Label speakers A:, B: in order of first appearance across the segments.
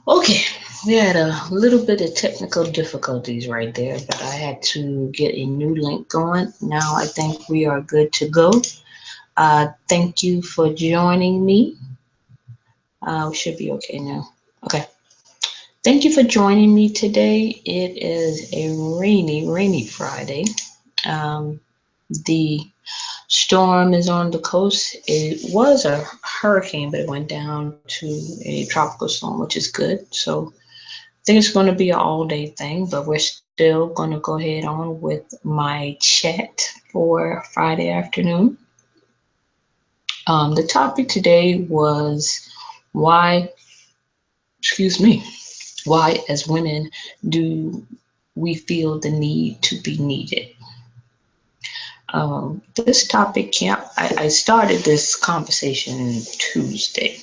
A: Okay, we had a little bit of technical difficulties right there, but I had to get a new link going. Now I think we are good to go. Thank you for joining me. We should be okay now. Okay. Thank you for joining me today. It is a rainy Friday. Um, the storm is on the coast. It was a hurricane, but it went down to a tropical storm, which is good. So I think it's going to be an all day thing, but we're still going to go ahead on with my chat for Friday afternoon. The topic today was why, excuse me, why as women do we feel the need to be needed? This topic, I started this conversation Tuesday.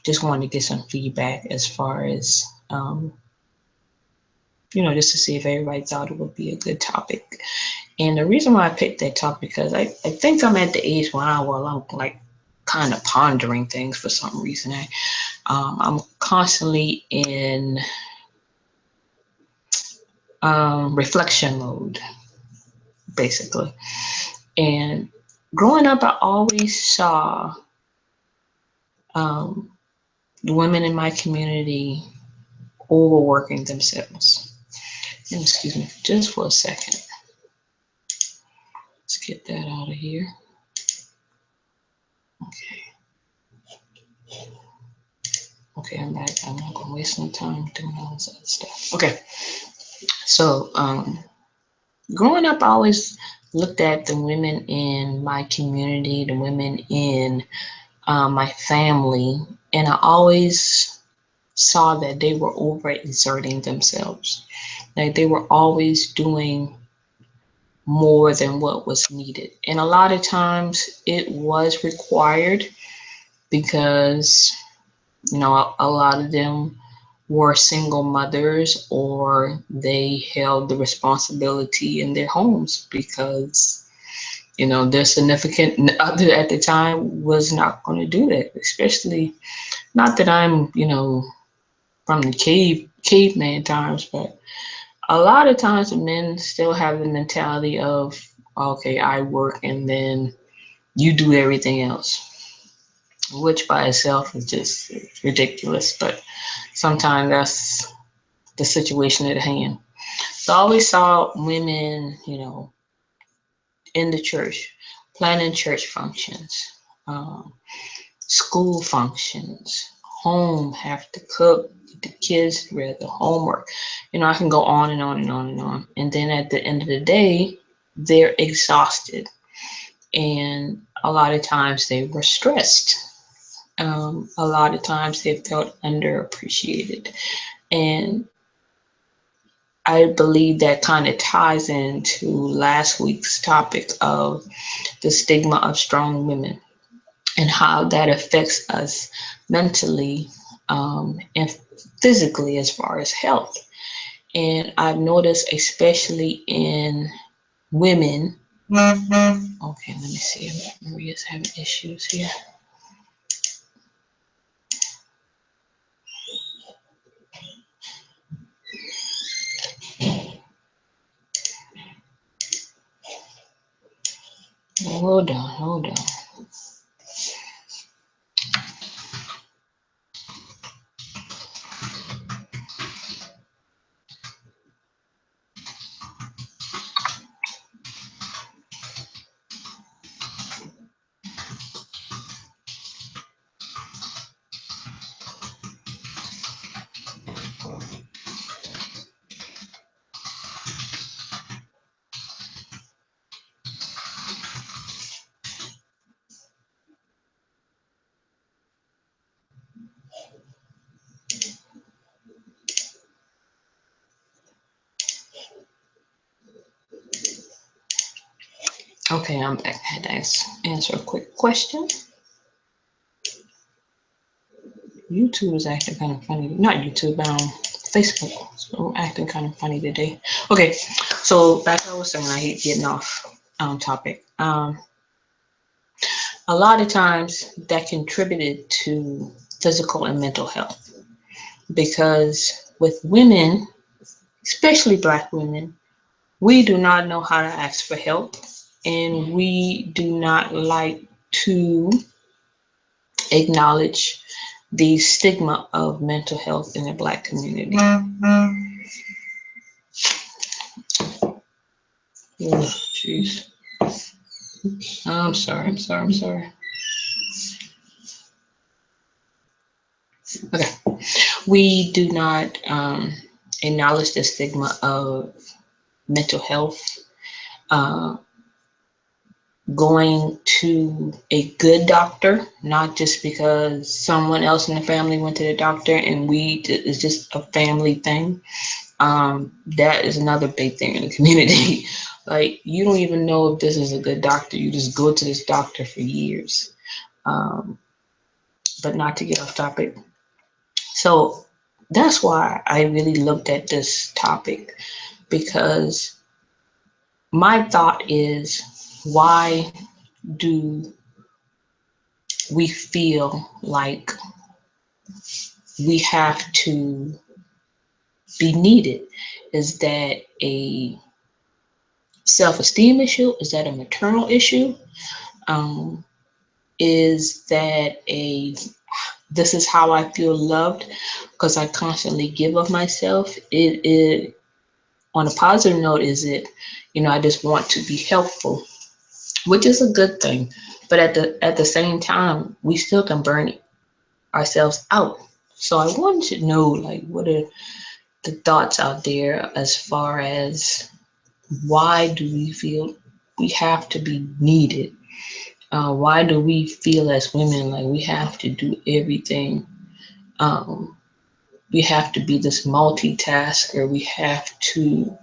A: Just wanted to get some feedback as far as just to see if everybody thought it would be a good topic. And the reason why I picked that topic because I think I'm at the age now where I'm like kind of pondering things for some reason. I'm constantly in reflection mode, basically. And growing up, I always saw um, the women in my community overworking themselves. And excuse me just for a second. Let's get that out of here. Okay. Okay, I'm back. I'm not gonna waste no time doing all this other stuff. Okay, so growing up, I always looked at the women in my community, the women in my family, and I always saw that they were overexerting themselves. Like they were always doing more than what was needed. And a lot of times it was required because, a lot of them were single mothers or they held the responsibility in their homes because, their significant other at the time was not going to do that, especially not that I'm, from the caveman times, but a lot of times men still have the mentality of, okay, I work and then you do everything else, which by itself is just ridiculous. But sometimes that's the situation at hand. So I always saw women, in the church, planning church functions, um, school functions, home, have to cook, the kids read the homework. I can go on and on and on and on. And then at the end of the day, they're exhausted. And a lot of times they were stressed. A lot of times they felt underappreciated. And I believe that kind of ties into last week's topic of the stigma of strong women and how that affects us mentally and physically as far as health. And I've noticed, especially in women. Okay, let me see. Maria's having issues here. Hold on, hold on. Okay, I'm back. I had to answer a quick question. YouTube is acting kind of funny. Not YouTube, Facebook. So acting kind of funny today. Okay, so back I was saying, I hate getting off topic. A lot of times that contributed to physical and mental health. because with women, especially Black women, we do not know how to ask for help, and we do not like to acknowledge the stigma of mental health in the Black community. Oh, jeez. I'm sorry. Okay. We do not acknowledge the stigma of mental health. Uh, Going to a good doctor, not just because someone else in the family went to the doctor and it's just a family thing. That is another big thing in the community. Like, you don't even know if this is a good doctor. You just go to this doctor for years. Um, but not to get off topic. So that's why I really looked at this topic, because my thought is, why do we feel like we have to be needed? Is that a self-esteem issue? Is that a maternal issue? Um, is that this is how I feel loved because I constantly give of myself? It on a positive note, is it, I just want to be helpful, which is a good thing. But at the same time, we still can burn ourselves out. So I wanted to know, like, what are the thoughts out there as far as why do we feel we have to be needed? Why do we feel as women like we have to do everything? Um, we have to be this multitasker. We have to,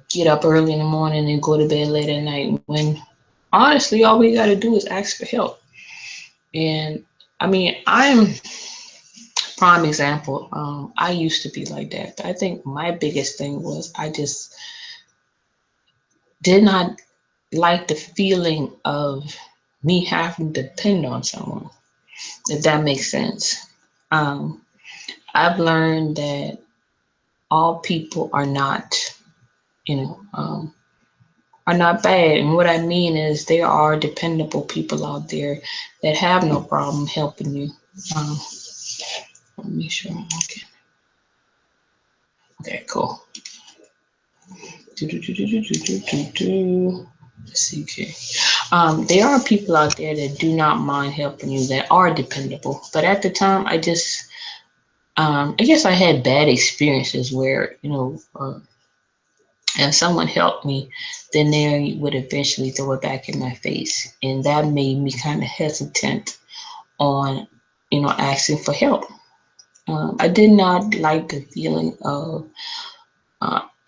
A: get up early in the morning and go to bed late at night, when honestly, all we got to do is ask for help. And I mean, I'm prime example. I used to be like that. I think my biggest thing was I just did not like the feeling of me having to depend on someone, if that makes sense. Um, I've learned that all people are not, you know, um, are not bad. And what I mean is there are dependable people out there that have no problem helping you. Um, let me make sure I'm okay. Okay, cool. Let's see, okay. There are people out there that do not mind helping you, that are dependable. But at the time, I guess I had bad experiences where, if someone helped me, then they would eventually throw it back in my face. And that made me kind of hesitant on, asking for help. I did not like the feeling of,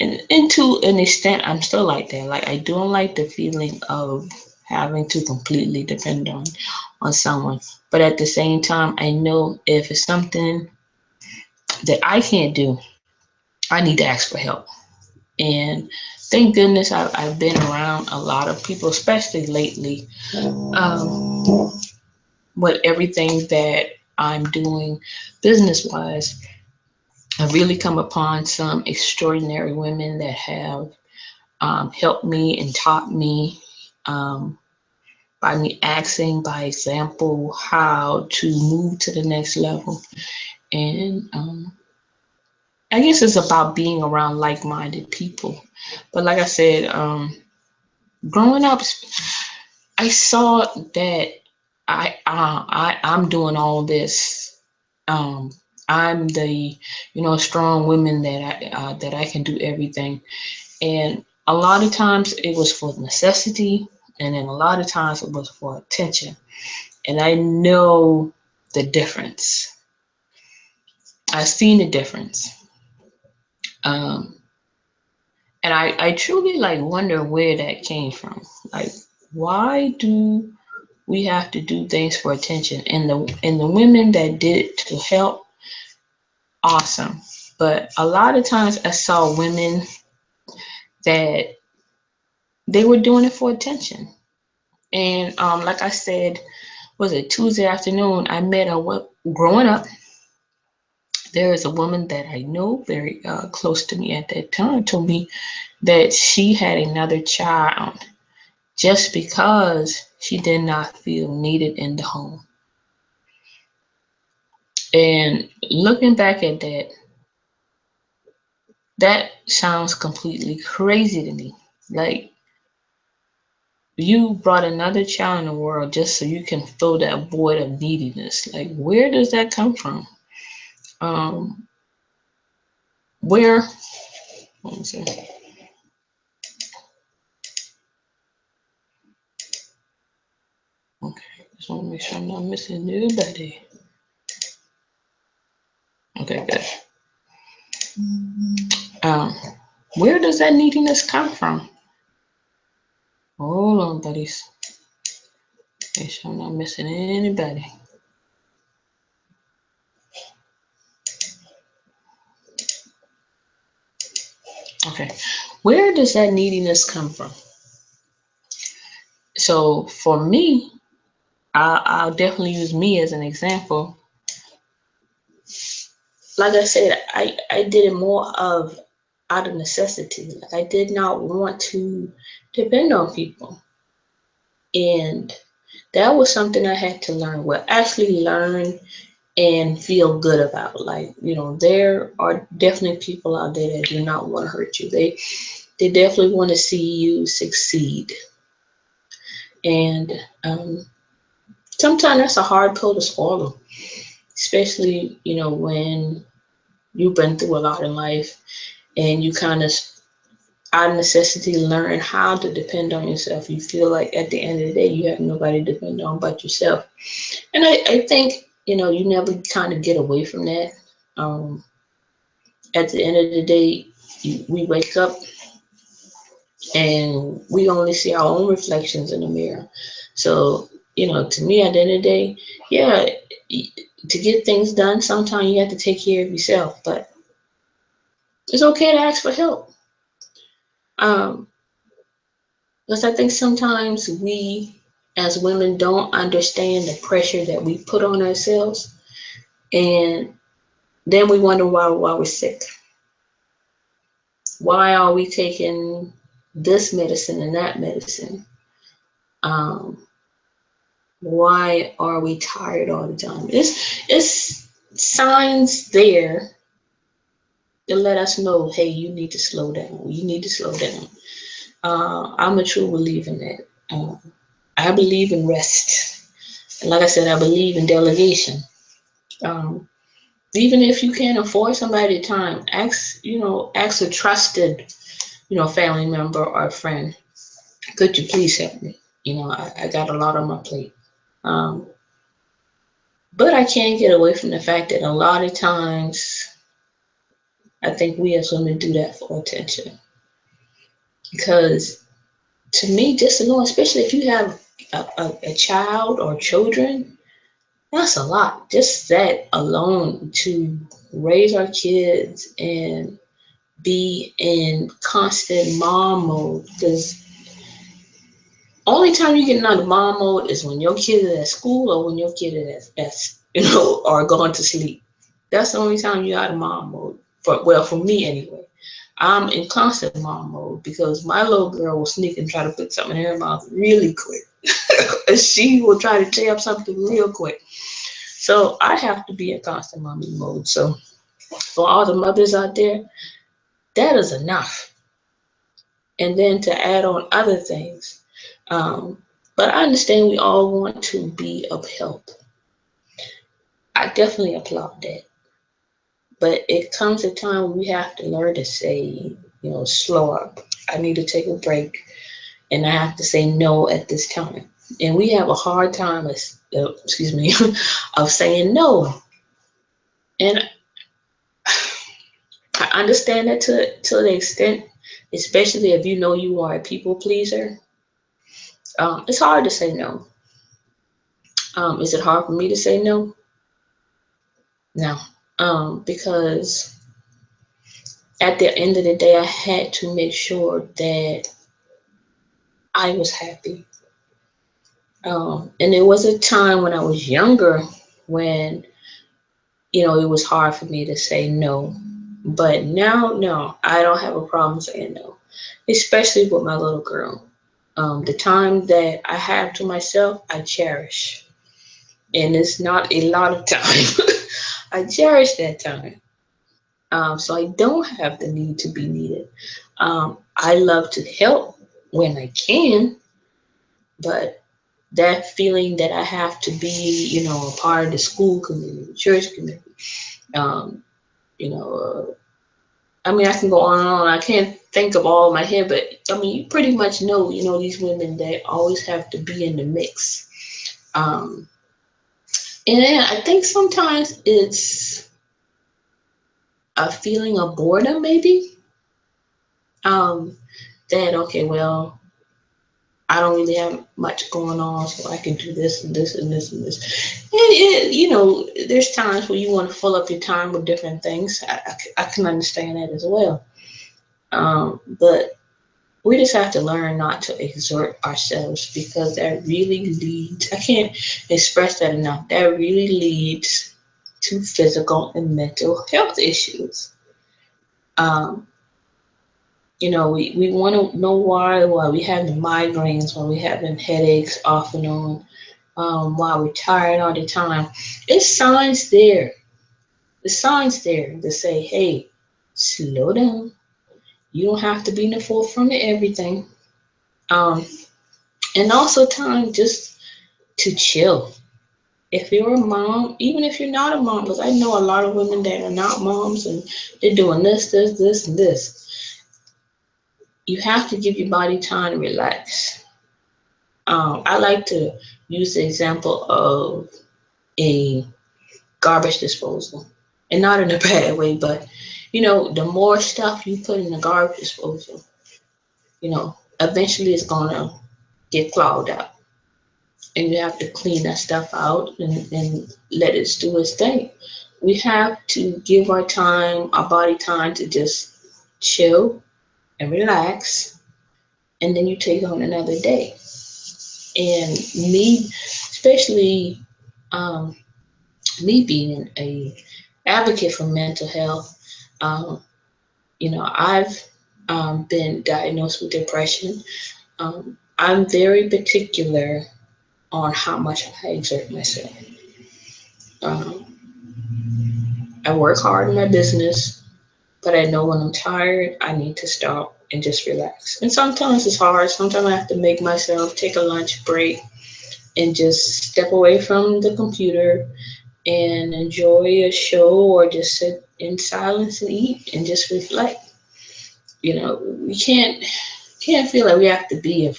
A: and to an extent, I'm still like that. Like, I don't like the feeling of having to completely depend on someone. But at the same time, I know if it's something that I can't do, I need to ask for help. And thank goodness I've been around a lot of people, especially lately, with everything that I'm doing business wise. I've really come upon some extraordinary women that have helped me and taught me, um, by me asking by example how to move to the next level. And I guess it's about being around like-minded people. But like I said, growing up, I saw that I'm doing all this. Um, I'm the strong woman that I can do everything, and a lot of times it was for necessity, and then a lot of times it was for attention. And I know the difference. I've seen the difference, um, and I truly like wonder where that came from. Like, why do we have to do things for attention? And the women that did it to help, awesome. But a lot of times I saw women that they were doing it for attention. And like I said, was it Tuesday afternoon? I met growing up. There is a woman that I know very close to me at that time told me that she had another child just because she did not feel needed in the home. And looking back at that, that sounds completely crazy to me. Like, you brought another child in the world just so you can fill that void of neediness. Like, where does that come from? Um, where, let me see. Okay, just want to make sure I'm not missing anybody. Okay, good. Um, where does that neediness come from? Hold on, buddies. Make sure I'm not missing anybody. Okay, where does that neediness come from? So for me, I'll definitely use me as an example. Like I said, I did it more of out of necessity. Like, I did not want to depend on people. And that was something I had to learn. Well, actually learn and feel good about. Like, there are definitely people out there that do not want to hurt you. They definitely want to see you succeed. And sometimes that's a hard pill to swallow, especially, when you've been through a lot in life and you kind of, out of necessity, learn how to depend on yourself. You feel like at the end of the day, you have nobody to depend on but yourself. And I think, you never kind of get away from that. At the end of the day, we wake up and we only see our own reflections in the mirror. So, to me, at the end of the day, yeah, to get things done, sometimes you have to take care of yourself, but it's okay to ask for help. Um, because I think sometimes we as women don't understand the pressure that we put on ourselves, and then we wonder why we're sick. Why are we taking this medicine and that medicine? Um, why are we tired all the time? It's signs there to let us know, hey, you need to slow down. You need to slow down. I'm a true believer in that. I believe in rest. And like I said, I believe in delegation. Um, Even if you can't afford somebody time, ask a trusted, family member or friend, could you please help me? I got a lot on my plate. Um, but I can't get away from the fact that a lot of times I think we as women do that for attention. Because to me, just to know, especially if you have a child or children, that's a lot. Just that alone, to raise our kids and be in constant mom mode. Because only time you get out of mom mode is when your kid is at school or when your kid is are going to sleep. That's the only time you're out of mom mode. For me anyway. I'm in constant mom mode because my little girl will sneak and try to put something in her mouth really quick. She will try to tear up something real quick. So I have to be in constant mommy mode. So for all the mothers out there, that is enough. And then to add on other things. But I understand we all want to be of help. I definitely applaud that. But it comes a time when we have to learn to say, slow up. I need to take a break. And I have to say no at this time. And we have a hard time, excuse me, of saying no. And I understand that to the extent, especially if you know you are a people pleaser. It's hard to say no. Is it hard for me to say no? No. Because at the end of the day, I had to make sure that I was happy. And there was a time when I was younger when, it was hard for me to say no. But now, no, I don't have a problem saying no, especially with my little girl. The time that I have to myself, I cherish. And it's not a lot of time. I cherish that time. So I don't have the need to be needed. I love to help when I can, but that feeling that I have to be, a part of the school community, the church community, um, you know, I mean, I can go on and on. I can't think of all in my head, but I mean, you pretty much know, these women that always have to be in the mix. Um, and then I think sometimes it's a feeling of boredom, maybe. Um, that, okay, well, I don't really have much going on, so I can do this and this and this and this. There's times where you want to fill up your time with different things. I can understand that as well. But we just have to learn not to exert ourselves because that really leads, I can't express that enough, that really leads to physical and mental health issues. Um, we want to know why we having migraines, why we having headaches off and on, why we're tired all the time. It's signs there. The signs there to say, hey, slow down. You don't have to be in the forefront of everything. Um, and also time just to chill. If you're a mom, even if you're not a mom, because I know a lot of women that are not moms and they're doing this, and this. You have to give your body time to relax. I like to use the example of a garbage disposal, and not in a bad way, but the more stuff you put in the garbage disposal, eventually it's gonna get clogged up, and you have to clean that stuff out and let it do its thing. We have to give our body time to just chill and relax, and then you take on another day. And me, especially um, me being a advocate for mental health, um, I've been diagnosed with depression. I'm very particular on how much I exert myself. Um, I work hard in my business, but I know when I'm tired, I need to stop and just relax. And sometimes it's hard. Sometimes I have to make myself take a lunch break and just step away from the computer and enjoy a show or just sit in silence and eat and just reflect. We can't feel like we have to be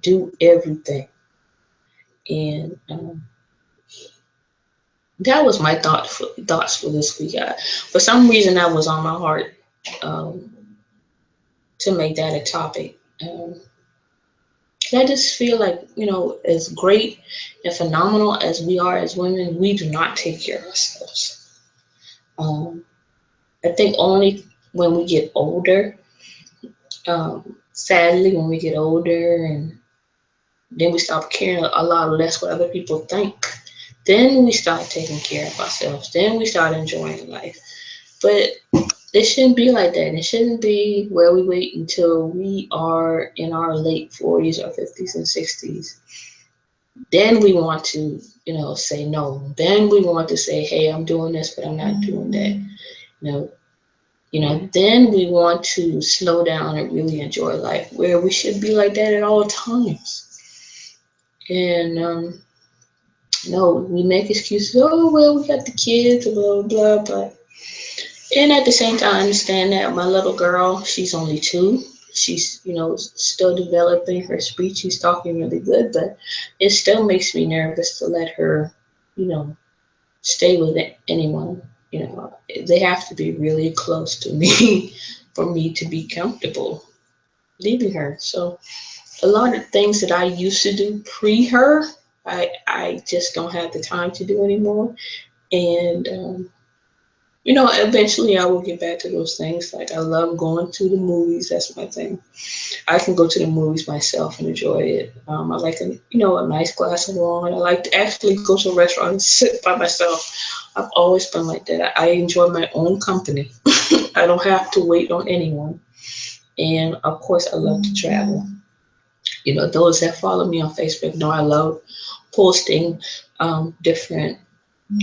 A: do everything. And that was my thoughts for this week. For some reason, that was on my heart um, to make that a topic. I just feel like, as great and phenomenal as we are as women, we do not take care of ourselves. Um, I think only when we get older, sadly, when we get older and then we stop caring a lot less what other people think, then we start taking care of ourselves. Then we start enjoying life. But it shouldn't be like that. It shouldn't be where we wait until we are in our late 40s or 50s and 60s. Then we want to, say no. Then we want to say, hey, I'm doing this, but I'm not doing that. Then we want to slow down and really enjoy life, where we should be like that at all times. And no, we make excuses. Oh well, we got the kids, blah blah blah. And at the same time, I understand that my little girl, she's only 2. She's, still developing her speech. She's talking really good, but it still makes me nervous to let her, you know, stay with anyone. They have to be really close to me for me to be comfortable leaving her. So a lot of things that I used to do pre her, I just don't have the time to do anymore. And You know, eventually I will get back to those things. Like I love going to the movies. That's my thing. I can go to the movies myself and enjoy it. I like a nice glass of wine. I like to actually go to a restaurant and sit by myself. I've always been like that. I enjoy my own company. I don't have to wait on anyone. And of course, I love to travel. You know, those that follow me on Facebook know I love posting different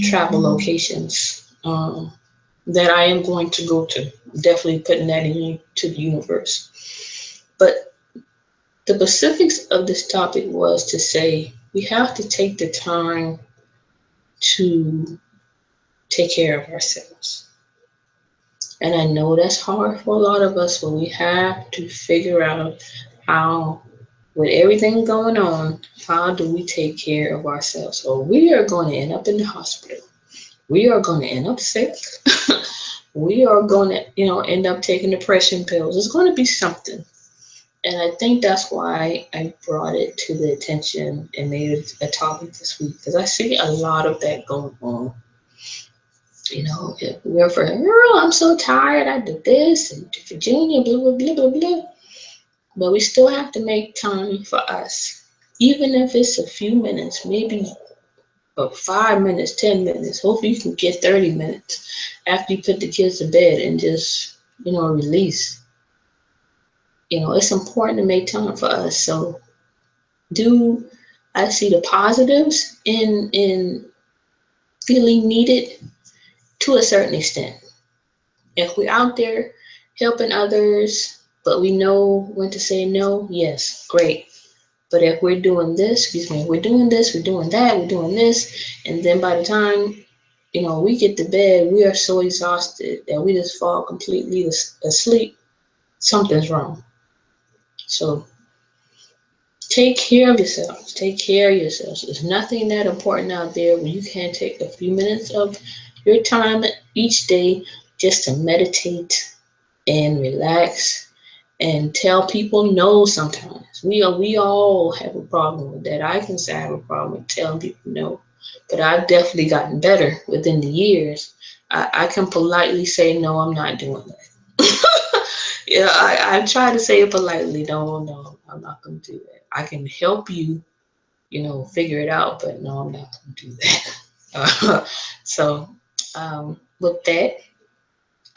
A: travel locations that I am going to go to. Definitely putting that into the universe. But the specifics of this topic was to say we have to take the time to take care of ourselves. And I know that's hard for a lot of us, but we have to figure out how, with everything going on, how do we take care of ourselves? So we are going to end up in the hospital. We are going to end up sick. We are going to, end up taking depression pills. It's going to be something. And I think that's why I brought it to the attention and made it a topic this week because I see a lot of that going on. You know, if we're for, girl, I'm so tired. I did this and Virginia, blah, blah, blah, blah, blah. But we still have to make time for us. Even if it's a few minutes, maybe 5 minutes, 10 minutes. Hopefully you can get 30 minutes after you put the kids to bed and just, release. You know, it's important to make time for us. So do I see the positives in feeling needed to a certain extent. If we're out there helping others, but we know when to say no, yes, great. But if we're doing this, we're doing this, we're doing that, we're doing this, and then by the time we get to bed, we are so exhausted that we just fall completely asleep. Something's wrong. So take care of yourselves. Take care of yourselves. There's nothing that important out there where you can't take a few minutes of your time each day just to meditate and relax and tell people no sometimes. We all have a problem with that. I can say I have a problem with telling people no. But I've definitely gotten better within the years. I can politely say no, I'm not doing that. Yeah, I try to say it politely. No, no, I'm not going to do that. I can help you, figure it out, but no, I'm not going to do that. So, with that,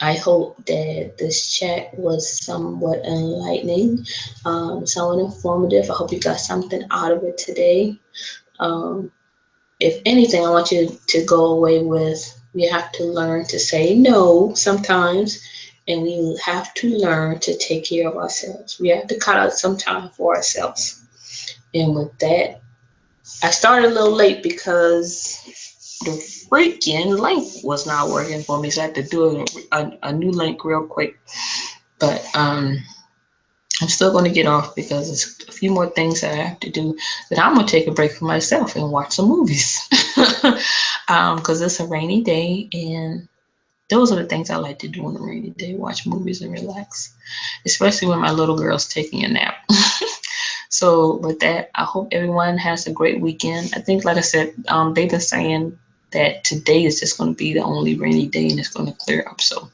A: I hope that this chat was somewhat enlightening, somewhat informative. I hope you got something out of it today. Um, if anything, I want you to go away with we have to learn to say no sometimes, and we have to learn to take care of ourselves. We have to cut out some time for ourselves. And with that, I started a little late because the freaking link was not working for me, so I had to do a new link real quick. But I'm still going to get off because there's a few more things that I have to do. That I'm going to take a break for myself and watch some movies because it's a rainy day, and those are the things I like to do on a rainy day: watch movies and relax, especially when my little girl's taking a nap. So with that, I hope everyone has a great weekend. I think, like I said, they've been saying that today is just going to be the only rainy day and it's going to clear up. So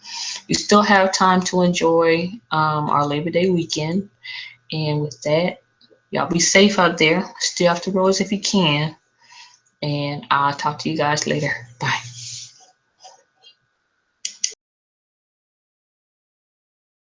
A: you still have time to enjoy our Labor Day weekend. And with that, y'all be safe out there. Stay off the roads if you can. And I'll talk to you guys later. Bye.